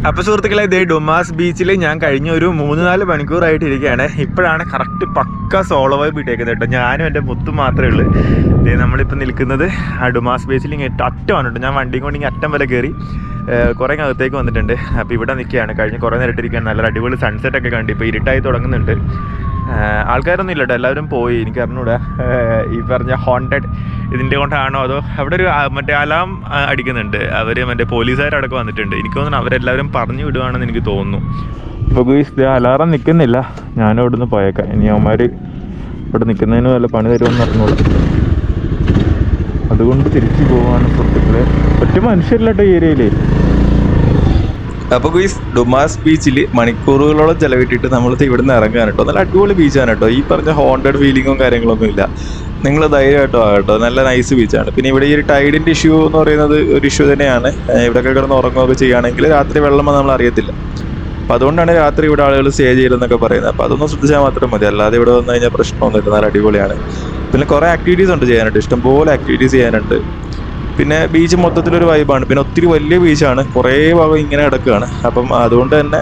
അപ്പോൾ സുഹൃത്തുക്കളെ, ഇതേ ഡുമാസ് ബീച്ചിൽ ഞാൻ കഴിഞ്ഞ ഒരു 3-4 മണിക്കൂറായിട്ട് ഇരിക്കുകയാണ്. ഇപ്പോഴാണ് കറക്റ്റ് പക്ക സോളോ വൈബ് ഇട്ടേക്കുന്നത് കേട്ടോ. ഞാനും എൻ്റെ മുത്തും മാത്രമേ ഉള്ളൂ. ഇതേ നമ്മളിപ്പോൾ നിൽക്കുന്നത് ആ ഡുമാസ് ബീച്ചിൽ ഇങ്ങനെ അറ്റമാണ് കേട്ടോ. ഞാൻ വണ്ടിയും കൊണ്ട് ഇങ്ങനെ അറ്റം വരെ കയറി കുറേ അകത്തേക്ക് വന്നിട്ടുണ്ട്. അപ്പോൾ ഇവിടെ നിൽക്കുകയാണ്. കഴിഞ്ഞ് കുറേ നേരിട്ട് ഇരിക്കുകയാണ്. നല്ല അടിപൊളി സൺസെറ്റൊക്കെ കണ്ട് ഇപ്പോൾ ഇരുട്ടായി തുടങ്ങുന്നുണ്ട്. ആൾക്കാരൊന്നും ഇല്ല കേട്ടോ, എല്ലാവരും പോയി. എനിക്ക് അറിഞ്ഞൂടാ ഈ പറഞ്ഞ ഹോണ്ടഡ് ഇതിൻ്റെ കൊണ്ടാണോ അതോ അവിടെ ഒരു മറ്റേ അലാം അടിക്കുന്നുണ്ട്. അവർ മറ്റേ പോലീസുകാരടക്കം വന്നിട്ടുണ്ട്. എനിക്ക് തോന്നുന്നു അവരെല്ലാവരും പറഞ്ഞു വിടുകയാണെന്ന് എനിക്ക് തോന്നുന്നു. ഇപ്പോൾ ഗുയിസ് അലാറം നിൽക്കുന്നില്ല. ഞാനും ഇവിടെ നിന്ന് പോയേക്കാം. ഇനി അവന്മാർ ഇവിടെ നിൽക്കുന്നതിന് വല്ല പണി തരുമെന്ന് അറിഞ്ഞോളൂ. അതുകൊണ്ട് തിരിച്ചു പോകാണ് സുഹൃത്തുക്കളെ. ഒറ്റ മനുഷ്യരില്ല കേട്ടോ ഈ ഏരിയയിൽ. അപ്പോൾ ഗുയിസ് ഡുമാസ് ബീച്ചിൽ മണിക്കൂറുകളോളം ചിലവിട്ടിട്ട് നമ്മൾ ഇവിടെ നിന്ന് ഇറങ്ങാൻ കേട്ടോ. നല്ല അടിപൊളി ബീച്ചാണ് കേട്ടോ. ഈ പറഞ്ഞ ഹോണ്ടഡ് ഫീലിങ്ങും കാര്യങ്ങളൊന്നും ഇല്ല. നിങ്ങൾ ധൈര്യമായിട്ടും ആകട്ടോ, നല്ല നൈസ് ബീച്ചാണ്. പിന്നെ ഇവിടെ ഈ ഒരു ടൈഡിൻ്റെ ഇഷ്യൂ എന്ന് പറയുന്നത് ഒരു ഇഷ്യൂ തന്നെയാണ്. ഇവിടെയൊക്കെ കിടന്ന് ഉറങ്ങുകയൊക്കെ ചെയ്യുകയാണെങ്കിൽ രാത്രി വെള്ളം നമ്മൾ അറിയത്തില്ല. അപ്പോൾ അതുകൊണ്ടാണ് രാത്രി ഇവിടെ ആളുകൾ സ്റ്റേ ചെയ്യലെന്നൊക്കെ പറയുന്നത്. അപ്പോൾ അതൊന്നും ശ്രദ്ധിച്ചാൽ മാത്രം മതി, അല്ലാതെ ഇവിടെ വന്നു കഴിഞ്ഞാൽ പ്രശ്നമൊന്നുമില്ല, നല്ല അടിപൊളിയാണ്. പിന്നെ കുറേ ആക്ടിവിറ്റീസ് ഉണ്ട് ചെയ്യാനായിട്ട്, ഇഷ്ടംപോലെ ആക്ടിവിറ്റീസ് ചെയ്യാനുണ്ട്. പിന്നെ ബീച്ച് മൊത്തത്തിലൊരു വൈബാണ്. പിന്നെ ഒത്തിരി വലിയ ബീച്ചാണ്, കുറേ ഭാഗം ഇങ്ങനെ കിടക്കുകയാണ്. അപ്പം അതുകൊണ്ട് തന്നെ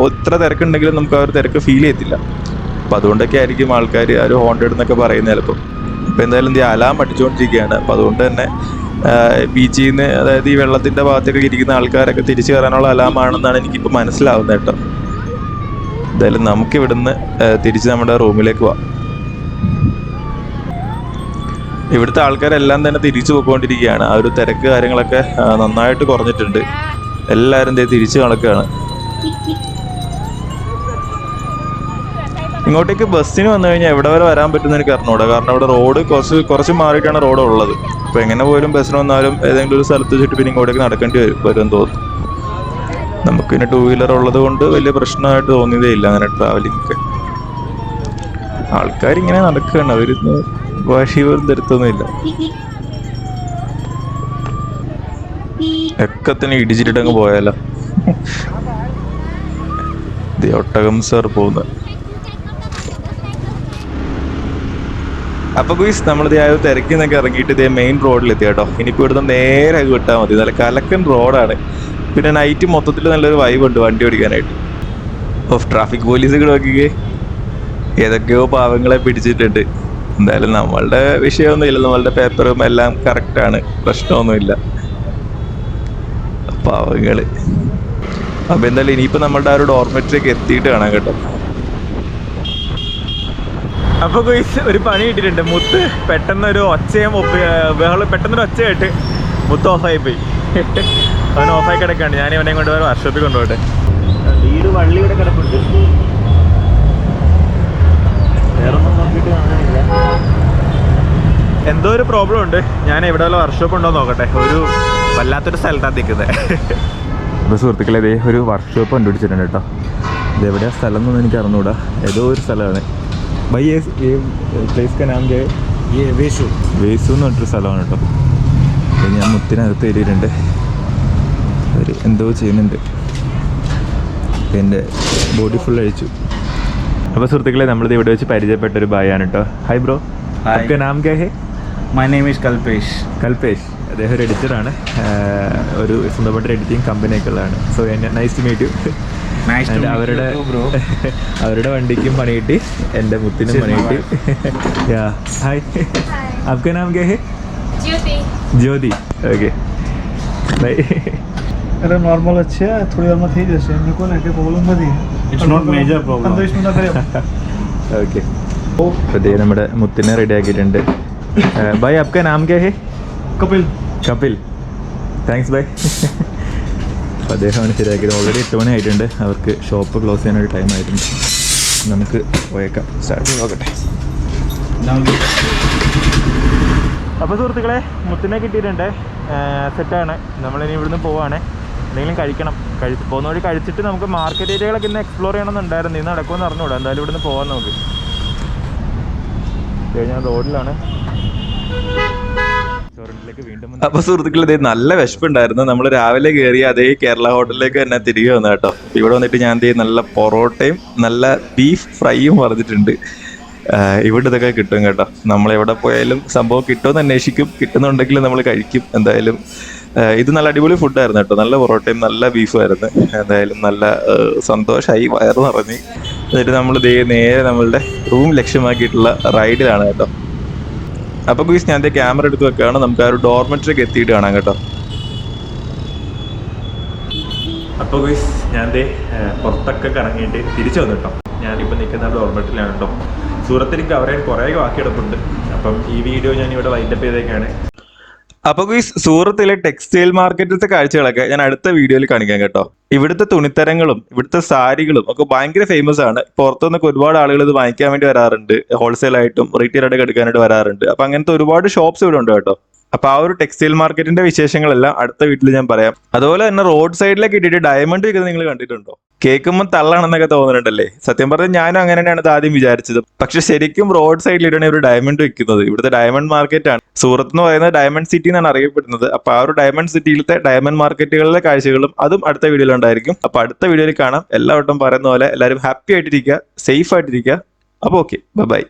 എത്ര തിരക്കുണ്ടെങ്കിലും നമുക്ക് ആ ഒരു തിരക്ക് ഫീൽ ചെയ്യത്തില്ല. അപ്പം അതുകൊണ്ടൊക്കെ ആയിരിക്കും ആൾക്കാർ ആ ഒരു ഹോണ്ടഡ് എന്നൊക്കെ പറയുന്നത് ചിലപ്പം. അപ്പം എന്തായാലും അലാം അടിച്ചുകൊണ്ടിരിക്കുകയാണ്. അപ്പം അതുകൊണ്ട് തന്നെ ബീച്ചിൽ നിന്ന്, അതായത് ഈ വെള്ളത്തിൻ്റെ ഭാഗത്തൊക്കെ ഇരിക്കുന്ന ആൾക്കാരൊക്കെ തിരിച്ചു കയറാനുള്ള അലാമാണെന്നാണ് എനിക്കിപ്പോൾ മനസ്സിലാവുന്നത് കേട്ടോ. എന്തായാലും നമുക്കിവിടുന്ന് തിരിച്ച് നമ്മുടെ റൂമിലേക്ക് പോവാം. ഇവിടുത്തെ ആൾക്കാരെല്ലാം തന്നെ തിരിച്ചു പോയിക്കൊണ്ടിരിക്കുകയാണ്. ആ ഒരു തിരക്ക് കാര്യങ്ങളൊക്കെ നന്നായിട്ട് കുറഞ്ഞിട്ടുണ്ട്. എല്ലാവരും തിരിച്ചു നടക്കുകയാണ്. ഇങ്ങോട്ടേക്ക് ബസ്സിന് വന്നു കഴിഞ്ഞാൽ എവിടെ വരെ വരാൻ പറ്റുമെന്ന് എനിക്ക് അറിഞ്ഞൂടാ. കാരണം ഇവിടെ റോഡ് കുറച്ച് മാറിയിട്ടാണ് റോഡ് ഉള്ളത്. അപ്പോൾ എങ്ങനെ പോലും ബസ്സിന് വന്നാലും ഏതെങ്കിലും ഒരു സ്ഥലത്ത് വെച്ചിട്ട് പിന്നെ ഇങ്ങോട്ടേക്ക് നടക്കേണ്ടി വരുമെന്ന് തോന്നുന്നു. നമുക്ക് പിന്നെ 2 വീലർ ഉള്ളത് കൊണ്ട് വലിയ പ്രശ്നമായിട്ട് തോന്നിയതേ ഇല്ല അങ്ങനെ ട്രാവലിംഗ് ഒക്കെ. ആൾക്കാരിങ്ങനെ നടക്കുകയാണ്, അവരിന്ന് വാശി പോലും തരുത്തൊന്നുമില്ല. ഒക്കെ തന്നെ ഇടിച്ചിട്ട് അങ്ങ് പോയാലോ. ഒട്ടകം സാർ പോകുന്നത്. അപ്പൊ ഗുയ്സ് നമ്മൾ തിരക്കി നിന്നൊക്കെ ഇറങ്ങിയിട്ട് മെയിൻ റോഡിലെത്തി കേട്ടോ. ഇനിയിപ്പോൾ ഇവിടുന്ന് നേരെ വിട്ടാൽ മതി. നല്ല കലക്കൻ റോഡാണ്. പിന്നെ നൈറ്റ് മൊത്തത്തിൽ നല്ലൊരു വൈബ് ഉണ്ട് വണ്ടി ഓടിക്കാനായിട്ട്. ട്രാഫിക് പോലീസ് നോക്കിക്കേ, ഏതൊക്കെയോ പാവങ്ങളെ പിടിച്ചിട്ടുണ്ട്. എന്തായാലും നമ്മളുടെ വിഷയമൊന്നുമില്ല, നമ്മളുടെ പേപ്പറും എല്ലാം കറക്റ്റാണ്, പ്രശ്നമൊന്നുമില്ല. പാവങ്ങള്. അപ്പൊ എന്തായാലും ഇനിയിപ്പോൾ നമ്മളുടെ ആ ഒരു ഡോർമെറ്ററിലേക്ക് എത്തിയിട്ട് കാണാം കേട്ടോ. അപ്പോൾ ഗുയ്സ് ഒരു പണി കിട്ടിയിട്ടുണ്ട്. മുത്ത് പെട്ടെന്നൊരു ഒച്ചയും പെട്ടെന്നൊരു ഒച്ച കേട്ട് മുത്ത് ഓഫായി പോയി. അവൻ ഓഫായി കിടക്കാണ്. ഞാൻ ഇവനെ കൊണ്ട് വേറെ വർക്ക്ഷോപ്പിൽ കൊണ്ടുപോട്ടെ. വീട് വള്ളി ഇവിടെ കിടപ്പുണ്ട്, വേറൊന്നും നോക്കിയിട്ട് കാണാനില്ല. എന്തോ ഒരു പ്രോബ്ലം ഉണ്ട്. ഞാൻ ഇവിടെ വല്ല വർക്ക്ഷോപ്പ് ഉണ്ടോ നോക്കട്ടെ. ഒരു വല്ലാത്തൊരു സ്ഥലത്താണ് നിൽക്കുന്നത്. അപ്പോൾ സുഹൃത്തുക്കളെ, ഇതേ ഒരു വർക്ക്ഷോപ്പ് കണ്ടുപിടിച്ചിട്ടുണ്ട് കേട്ടോ. ഇതെവിടെയാ സ്ഥലം എന്നൊന്നും എനിക്ക് അറിഞ്ഞൂടാ, ഏതോ ഒരു സ്ഥലമാണ്. भाई ये प्लेस का नाम क्या है? ये वेसു എന്ന് പറഞ്ഞൊരു സ്ഥലമാണ് കേട്ടോ. ഞാൻ മുത്തിനകത്ത് കയറിയിട്ടുണ്ട്. അവർ എന്തോ ചെയ്യുന്നുണ്ട്. എൻ്റെ ബോഡി ഫുൾ അഴിച്ചു. അപ്പോൾ സുഹൃത്തുക്കളെ, നമ്മളിത് ഇവിടെ വെച്ച് പരിചയപ്പെട്ട ഒരു ബായാണ് കേട്ടോ. ഹായ് ബ്രോ, आपका नाम क्या है? My name is Kalpesh. Kalpesh. അദ്ദേഹം ഒരു എഡിറ്ററാണ്, ഒരു സ്വന്തമായിട്ട് എഡിറ്റിംഗ് കമ്പനിയൊക്കെ ഉള്ളതാണ്. So nice to meet you. അവരുടെ വണ്ടിക്കും പണി കിട്ടി, എൻ്റെ മുത്തിനും പണി കിട്ടി. ഹായ്, आपका नाम क्या है? ज्योति. Okay bye. अरे नॉर्मल अच्छे है, थोड़ी और मत ही जैसे मेरे को ना के प्रॉब्लम मत ही. It's not major problem. अंदर इसमें ना करे. ओके. അപ്പോൾ ദേ നമ്മുടെ മുത്തിനെ റെഡി ആക്കിയിട്ടുണ്ട്. ബൈ, आपका नाम क्या है? कपिल. കപിൽ. Thanks bye. അപ്പോൾ അദ്ദേഹമാണ് ശരിയാക്കിയത്. ഓൾറെഡി 8 മണി ആയിട്ടുണ്ട്. അവർക്ക് ഷോപ്പ് ക്ലോസ് ചെയ്യാനൊരു ടൈം ആയിട്ടുണ്ട്. നമുക്ക് പോയേക്കാം, സ്റ്റാർട്ട് നോക്കട്ടെ. അപ്പോൾ സുഹൃത്തുക്കളെ, മുത്തിനെ കിട്ടിയിട്ടുണ്ട്, സെറ്റാണ്. നമ്മളിനി ഇവിടുന്ന് പോവാണ്. എന്തെങ്കിലും കഴിക്കണം. പോകുന്ന വഴി കഴിച്ചിട്ട് നമുക്ക് മാർക്കറ്റ് ഏരിയകളൊക്കെ ഇന്ന് എക്സ്പ്ലോർ ചെയ്യണമെന്നുണ്ടായിരുന്നു. ഇന്ന് നടക്കുമെന്ന് അറിഞ്ഞൂടാ. എന്തായാലും ഇവിടുന്ന് പോകാൻ നമുക്ക്. കഴിഞ്ഞാൽ റോഡിലാണ്. അപ്പൊ സുഹൃത്തുക്കളെ, ഇതേ നല്ല വിശപ്പുണ്ടായിരുന്നു. നമ്മൾ രാവിലെ കയറി അതേ കേരള ഹോട്ടലിലേക്ക് തന്നെ തിരികെ വന്നു കേട്ടോ. ഇവിടെ വന്നിട്ട് ഞാൻ നല്ല പൊറോട്ടയും നല്ല ബീഫ് ഫ്രൈയും പറഞ്ഞിട്ടുണ്ട്. ഇവിടെ ഇതൊക്കെ കിട്ടും കേട്ടോ. നമ്മളെവിടെ പോയാലും സംഭവം കിട്ടുമെന്ന് അന്വേഷിക്കും, കിട്ടുന്നുണ്ടെങ്കിൽ നമ്മൾ കഴിക്കും. എന്തായാലും ഇത് നല്ല അടിപൊളി ഫുഡായിരുന്നു കേട്ടോ. നല്ല പൊറോട്ടയും നല്ല ബീഫും ആയിരുന്നു. എന്തായാലും നല്ല സന്തോഷമായി, വയറ് നിറഞ്ഞ്. എന്നിട്ട് നമ്മൾ നേരെ നമ്മളുടെ റൂം ലക്ഷ്യമാക്കിയിട്ടുള്ള റൈഡിലാണ് കേട്ടോ. അപ്പോൾ ഗുയ്സ്, ഞാൻ ക്യാമറ എടുത്ത് വെക്കുകയാണ്. നമുക്ക് ആ ഒരു ഡോർമെറ്ററിലേക്ക് എത്തിയിട്ട് കാണാം കേട്ടോ. അപ്പോൾ ഗുയ്സ്, ഞാൻ പുറത്തൊക്കെ കറങ്ങിയിട്ട് തിരിച്ചു വന്നു കേട്ടോ. ഞാനിപ്പോൾ നിൽക്കുന്ന ഡോർമെറ്ററിലാണ് കേട്ടോ. സൂറത്തിൽ കവർ ചെയ്യാൻ കുറേ ബാക്കി കിടപ്പുണ്ട്. അപ്പം ഈ വീഡിയോ ഞാൻ ഇവിടെ വൈൻഡപ്പ് ചെയ്തേക്കാണ്. അപ്പോൾ ഗുയ്സ്, സൂറത്തിലെ ടെക്സ്റ്റൈൽ മാർക്കറ്റിലത്തെ കാഴ്ചകളൊക്കെ ഞാൻ അടുത്ത വീഡിയോയിൽ കാണിക്കാം കേട്ടോ. ഇവിടുത്തെ തുണിത്തരങ്ങളും ഇവിടുത്തെ സാരികളും ഒക്കെ ഭയങ്കര ഫേമസ് ആണ്. പുറത്തുനിന്നൊക്കെ ഒരുപാട് ആളുകൾ ഇത് വാങ്ങിക്കാൻ വേണ്ടി വരാറുണ്ട്. ഹോൾസെയിൽ ആയിട്ടും റീറ്റെയിൽ ആയിട്ടൊക്കെ എടുക്കാനായിട്ട് വരാറുണ്ട്. അപ്പം അങ്ങനത്തെ ഒരുപാട് ഷോപ്സ് ഇവിടെ ഉണ്ട് കേട്ടോ. അപ്പൊ ആ ഒരു ടെക്സ്റ്റൈൽ മാർക്കറ്റിന്റെ വിശേഷങ്ങളെല്ലാം അടുത്ത വീട്ടിൽ ഞാൻ പറയാം. അതുപോലെ തന്നെ റോഡ് സൈഡിലേക്ക് ഇട്ടിട്ട് ഡയമണ്ട് വിൽക്കുന്നത് നിങ്ങൾ കണ്ടിട്ടുണ്ടോ? കേൾക്കുമ്പോൾ തള്ളാണെന്നൊക്കെ തോന്നുന്നുണ്ടല്ലേ? സത്യം പറഞ്ഞാൽ ഞാനും അങ്ങനെ തന്നെയാണ് ഇത് ആദ്യം വിചാരിച്ചത്. പക്ഷെ ശരിക്കും റോഡ് സൈഡിലിട്ടാണ് ഒരു ഡയമണ്ട് വെക്കുന്നത്. ഇവിടുത്തെ ഡയമണ്ട് മാർക്കറ്റ് ആണ്. സൂറത്ത് എന്ന് പറയുന്നത് ഡയമണ്ട് സിറ്റി എന്നാണ് അറിയപ്പെടുന്നത്. അപ്പൊ ആ ഒരു ഡയമണ്ട് സിറ്റിയിലത്തെ ഡയമണ്ട് മാർക്കറ്റുകളിലെ കാഴ്ചകളും അതും അടുത്ത വീഡിയോയിൽ ഉണ്ടായിരിക്കും. അപ്പൊ അടുത്ത വീഡിയോയിൽ കാണാം. എല്ലാവട്ടും പറയുന്ന പോലെ എല്ലാവരും ഹാപ്പി ആയിട്ടിരിക്കുക, സേഫ് ആയിട്ടിരിക്കുക. അപ്പോൾ ഓക്കെ, ബൈ.